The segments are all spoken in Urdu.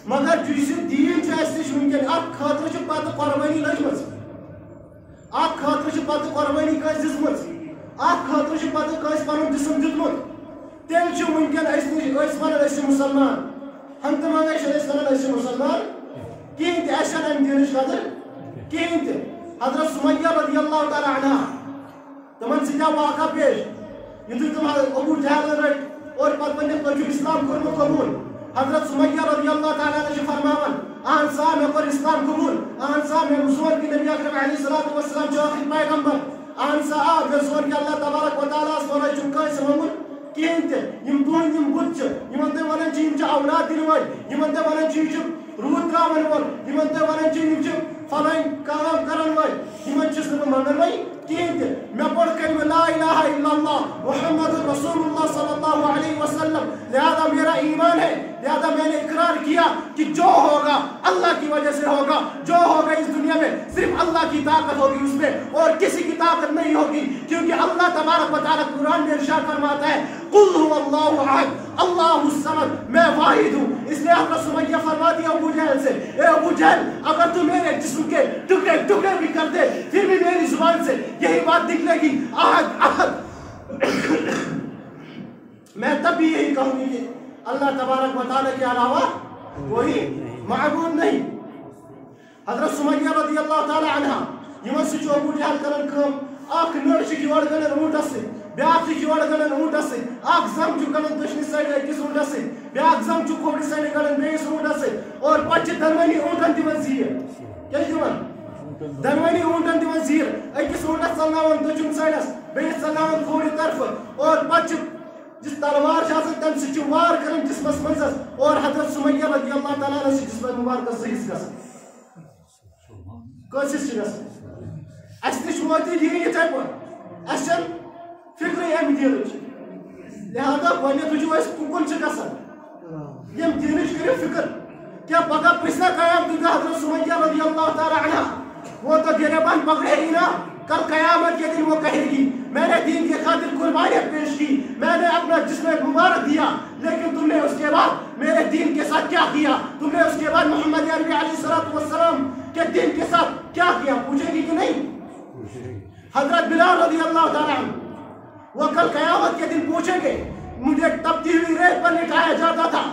مگر جس دین ونکن ات خاطر پتہ قربانی لجمز ات خاطر پتہ قربانی کس دزم ات خاطر پتہ کس پن جسم دتمت تیل ونکن ون مسلمان ہم تو ون مسلمان کہین تہ ام دین قدر کہین تہ حضرت سمیہ رضی اللہ تعالی عنہ تمن سا واقعہ پیش یتھے تم ابو جہل رٹ اور پتہ پنہ پچو اسلام کورمت قبول حضرت سمیہ رضی اللہ تعالی عنہ فرماون اہن سا میں کور اسلام قبول اہن سا میں رسول کی نبی اکرم علیہ الصلوۃ والسلام جو آخری پیغمبر اہن سا میں رسول کی اللہ تبارک و تعالی اس ورائے چمکا سمون کہین تہ یم دون یم بت یمن تہ ونان چھ یم اولاد دین وول یمن تہ ونان چھ روح تراون وول یمن تہ ونان چھ یم فلائن کام کرن وول یمن چھس نہ منن وول کہین تہ میں پڑھ کلمہ لا الہ الا اللہ محمد رسول اللہ صلی اللہ علیہ وسلم لہذا میرا ایمان ہے لہذا میں نے اقرار کیا کہ جو ہوگا اللہ کی وجہ سے ہوگا جو ہوگا اس دنیا میں صرف اللہ کی طاقت ہوگی اس میں اور کسی کی طاقت نہیں ہوگی کیونکہ اللہ تبارک و تعالی قرآن میں ارشاد فرماتا ہے قل هو اللہ احد اللہ الصمد میں واحد ہوں اس لیے حضرت سمیہ فرماتی ہے ابو جہل سے اے ابو جہل اگر تو میرے جسم کے ٹکڑے ٹکڑے بھی کر دے پھر بھی میری زبان سے یہی بات نکلے گی احد احد میں تب بھی یہی کہوں گی کہ اللہ تبارک و تعالی کے علاوہ کوئی معبود نہیں حضرت سمیہ رضی اللہ تعالی عنہ یمن سے ابو جہل کرن کام اخ نڑ چھ یور گنن اونٹس سے بیاکھ چھ یور گنن اونٹس سے اخ زم چھ گنن دشنی سائیڈ اکس اونٹس سے بیاکھ زم چھ کھوڑی سائیڈ گنن بیس اونٹس سے اور پچ دنوانی اونٹن دِوان زیر کیا دِوان دنوانی اونٹن دِوان زیر اکس اونٹس ژلناوان دچن سائیڈس بیس ژلناوان کھوڑی طرف اور پچ جس تلوار تم سے وار کرن جسمس منزس اور حضرت سمیہ رضی اللہ تعالیٰ عنہ سے جسم مبارکس صحیح گژھان کٲنٛسہِ چھِ گژھان اَسہِ تہِ چھُ وٲتۍ دین یِتھَے پٲٹھۍ اَسہِ چھَنہٕ فِکرٕے اَمہِ دیٖنٕچ لہذا گۄڈنٮ۪تھٕے چھُ أسۍ کُکُن چھِ گژھان ییٚمہِ دیٖنٕچ کٔرِو فِکر کیٛاہ پگاہ پرٛژھنا قیامتُک دۄہ حضرت سمیہ رضی اللہ تعالیٰ عنہ وہ تو گریبان پکڑے گی نا کل قیامت کے دن وہ کہے گی میں نے دین کے خاطر قربانیاں پیش کی میں نے اپنا جسم مبارک دیا لیکن تم نے اس کے بعد میرے دین کے ساتھ کیا کیا تم نے اس کے بعد محمد عربی علیہ الصلوۃ والسلام کے دین کے ساتھ کیا کیا پوچھے گی کہ نہیں حضرت بلال رضی اللہ تعالیٰ عنہ وہ کل قیامت کے دن پوچھیں گے مجھے تپتی ہوئی ریت پر لٹایا جاتا تھا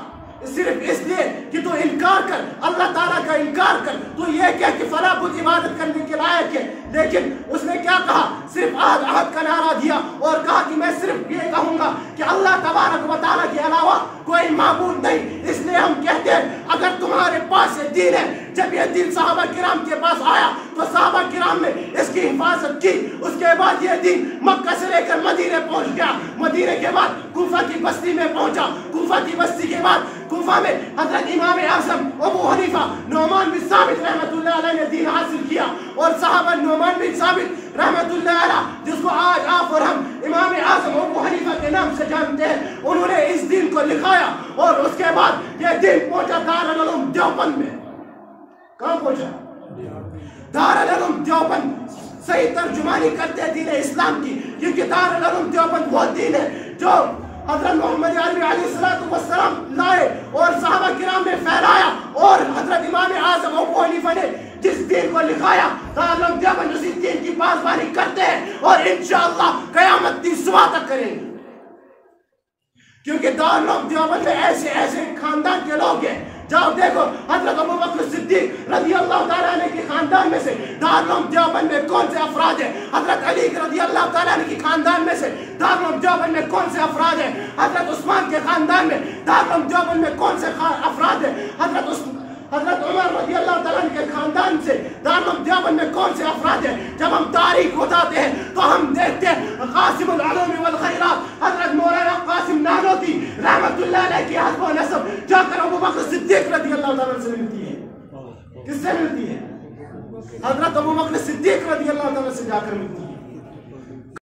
صرف اس لیے کہ تو انکار کر اللہ تعالیٰ کا انکار کر تو یہ کہہ کہ فلاں بت عبادت کرنے کے لائق ہے لیکن اس نے کیا کہا صرف احد احد کا نعرہ دیا اور کہا کہ میں صرف یہ کہوں گا کہ اللہ تبارک و تعالیٰ کے علاوہ کوئی معبود نہیں اس لیے ہم کہتے ہیں اگر تمہارے پاس یہ دین ہے جب یہ دین صحابہ کرام کے پاس آیا تو صحابہ کرام نے اس کی حفاظت کی اس کے بعد یہ دین مکہ سے لے کر مدینے پہنچ گیا مدینے کے بعد کوفہ کی بستی میں پہنچا کوفہ کی بستی کے بعد کوفہ میں حضرت امام اعظم ابو حنیفہ نعمان بن ثابت رحمۃ اللہ علیہ نے دین حاصل کیا اور صحابہ نعمان بن ثابت رحمۃ اللہ علیہ جس کو آج آپ اور ہم امام اعظم ابو حنیفہ کے نام سے جانتے ہیں انہوں نے اس دین کو لکھایا اور اس کے بعد یہ دین پہنچا دارالعلوم دیوبند میں کہاں پہنچا دارالعلوم دیوبند صحیح ترجمانی کرتے ہیں دین اسلام کی کیونکہ دارالعلوم دیوبند وہ دین ہے جو حضرت محمد عربی علیہ السلام لائے اور صحابہ کرام نے پھیلایا اور حضرت امام اعظم ابو حنیفہ نے جس دین کو لکھایا دارالعلوم دیوبند اسی دین کی پاسبانی کرتے ہیں اور انشاءاللہ قیامت کی صبح تک کریں گے کیونکہ دارالعلوم دیوبند میں ایسے ایسے خاندان کے لوگ ہیں جاؤ دیکھو حضرت ابو بکر صدیق رضی اللہ تعالیٰ عنہ کے خاندان میں سے دارالعلوم دیوبند میں کون سے افراد ہیں حضرت علی رضی اللہ تعالیٰ عنہ کے خاندان میں سے دارالعلوم دیوبند میں کون سے افراد ہیں حضرت عثمان کے خاندان میں دارالعلوم دیوبند میں کون سے افراد ہیں حضرت عمر رضی اللہ تعالیٰ عنہ کے خاندان سے دارالعلوم دیوبند میں کون سے افراد ہیں جب ہم تاریخ اٹھاتے ہیں تو ہم دیکھتے ہیں قاسم العلوم والخیرات حضرت مولانا قاسم نانوتوی رحمت اللہ علیہ کی حسب و نسب جا کر ابو بکر صدیق رضی اللہ تعالیٰ عنہ سے ملتی ہے کس سے ملتی ہے حضرت ابو بکر صدیق رضی اللہ تعالیٰ سے جا کر ملتی ہے